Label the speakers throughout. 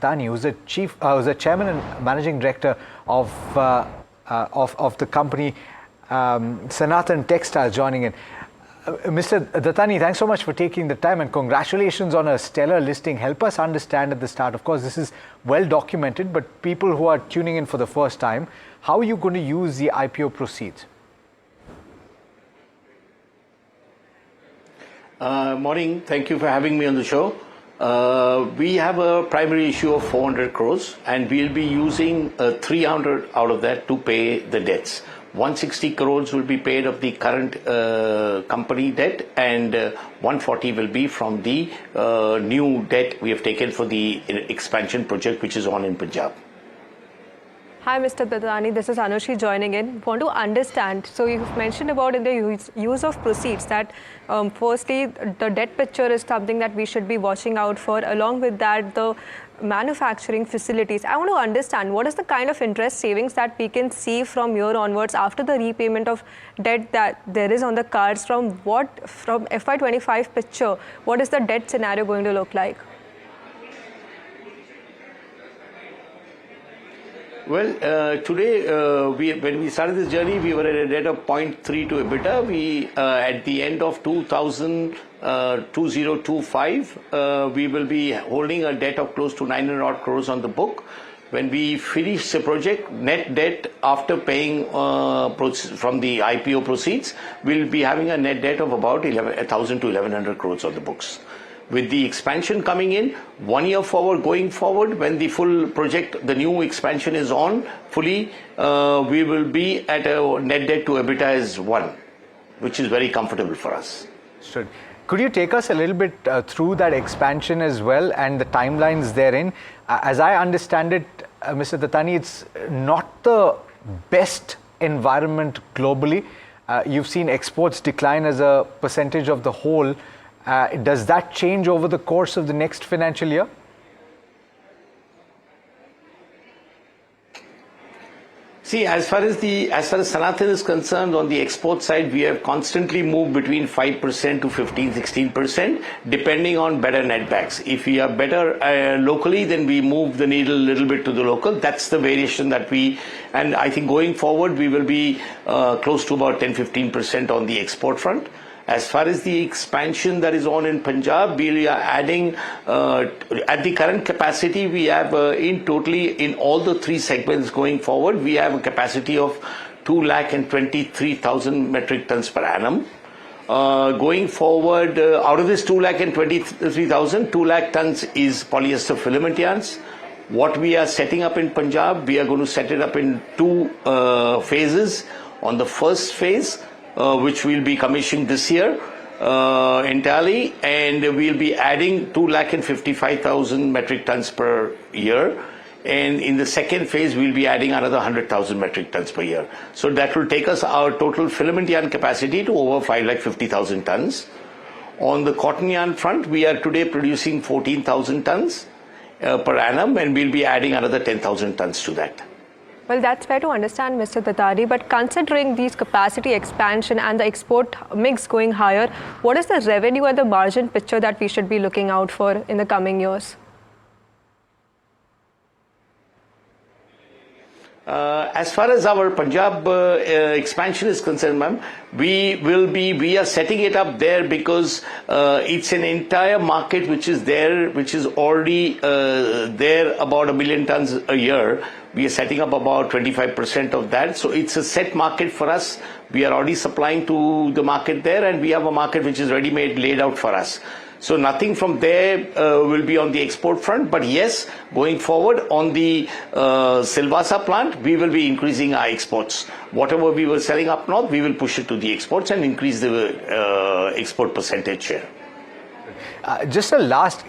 Speaker 1: Datani, who's the chairman and managing director of the company Sanathan Textiles, joining in. Mr. Datani, thanks so much for taking the time and congratulations on a stellar listing. Help us understand at the start. Of course, this is well documented, but people who are tuning in for the first time, how are you going to use the IPO proceeds?
Speaker 2: Morning. Thank you for having me on the show. We have a primary issue of 400 crores and we'll be using 300 out of that to pay the debts. 160 crores will be paid of the current company debt and 140 will be from the new debt we have taken for the expansion project which is on in Punjab.
Speaker 3: Hi Mr. Datani, this is Anushi joining in. Want to understand, so you've mentioned about in the use of proceeds that firstly the debt picture is something that we should be watching out for. Along with that, the manufacturing facilities. I want to understand what is the kind of interest savings that we can see from here onwards after the repayment of debt that there is on the cards from FY25 picture. What is the debt scenario going to look like?
Speaker 2: Well, today, when we started this journey, we were at a debt of 0.3 to EBITDA. We, at the end of 2025, we will be holding a debt of close to 900 odd crores on the book. When we finish the project, net debt after paying from the IPO proceeds, we'll be having a net debt of about 1,000 to 1,100 crores on the books. With the expansion coming in, 1 year forward, going forward, when the full project, the new expansion is on fully, we will be at a net debt to EBITDA as 1, which is very comfortable for us.
Speaker 1: Sure. Could you take us a little bit through that expansion as well and the timelines therein? As I understand it, Mr. Datani, it's not the best environment globally. You've seen exports decline as a percentage of the whole. Does that change over the course of the next financial year?
Speaker 2: See, as far as Sanathan is concerned, on the export side, we have constantly moved between 5% to 15-16%, depending on better netbacks. If we are better locally, then we move the needle a little bit to the local. That's the variation that and I think going forward, we will be close to about 10-15% on the export front. As far as the expansion that is on in Punjab, we are adding, at the current capacity, we have totally in all the 3 segments going forward, we have a capacity of 223,000 metric tons per annum. Going forward, out of this 223,000, 2 lakh tons is polyester filament yarns. What we are setting up in Punjab, we are going to set it up in 2 phases. On the first phase, which we'll be commissioning this year entirely, and we'll be adding 255,000 metric tons per year. And in the second phase, we'll be adding another 100,000 metric tons per year. So that will take us our total filament yarn capacity to over 550,000 tons. On the cotton yarn front, we are today producing 14,000 tons per annum, and we'll be adding another 10,000 tons to that.
Speaker 3: Well, that's fair to understand, Mr. Datani, but considering these capacity expansion and the export mix going higher, what is the revenue and the margin picture that we should be looking out for in the coming years?
Speaker 2: As far as our Punjab expansion is concerned, ma'am, we are setting it up there because it's an entire market which is there, which is already there about 1 million tons a year. We are setting up about 25% of that. So it's a set market for us. We are already supplying to the market there, and we have a market which is ready-made, laid out for us. So nothing from there will be on the export front. But yes, going forward on the Silvassa plant, we will be increasing our exports. Whatever we were selling up north, we will push it to the exports and increase the export percentage share.
Speaker 1: Just a last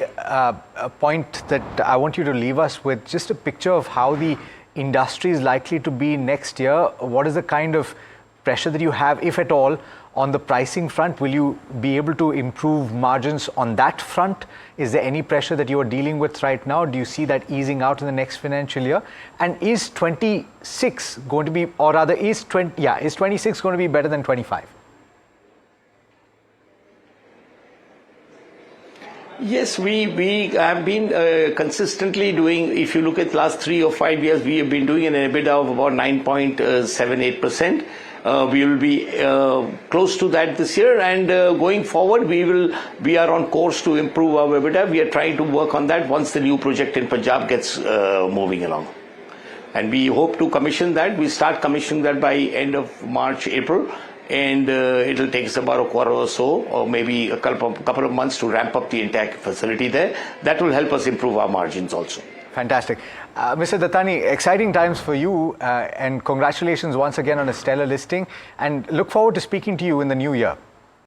Speaker 1: point that I want you to leave us with, just a picture of how the industry is likely to be next year. What is the kind of pressure that you have, if at all, on the pricing front? Will you be able to improve margins on that front? Is there any pressure that you are dealing with right now? Do you see that easing out in the next financial year? And is 26 going to be, or rather is 26 going to be better than 25?
Speaker 2: Yes, we have been consistently doing, if you look at last 3 or 5 years, we have been doing an EBITDA of about 9.78%. We will be close to that this year, and going forward we are on course to improve our EBITDA. We are trying to work on that once the new project in Punjab gets moving along. And we hope to commission that. We start commissioning that by end of March, April. And it'll take us about a quarter or so, or maybe a couple of months to ramp up the entire facility there. That will help us improve our margins also.
Speaker 1: Fantastic. Mr. Datani, exciting times for you, and congratulations once again on a stellar listing, and look forward to speaking to you in the new year.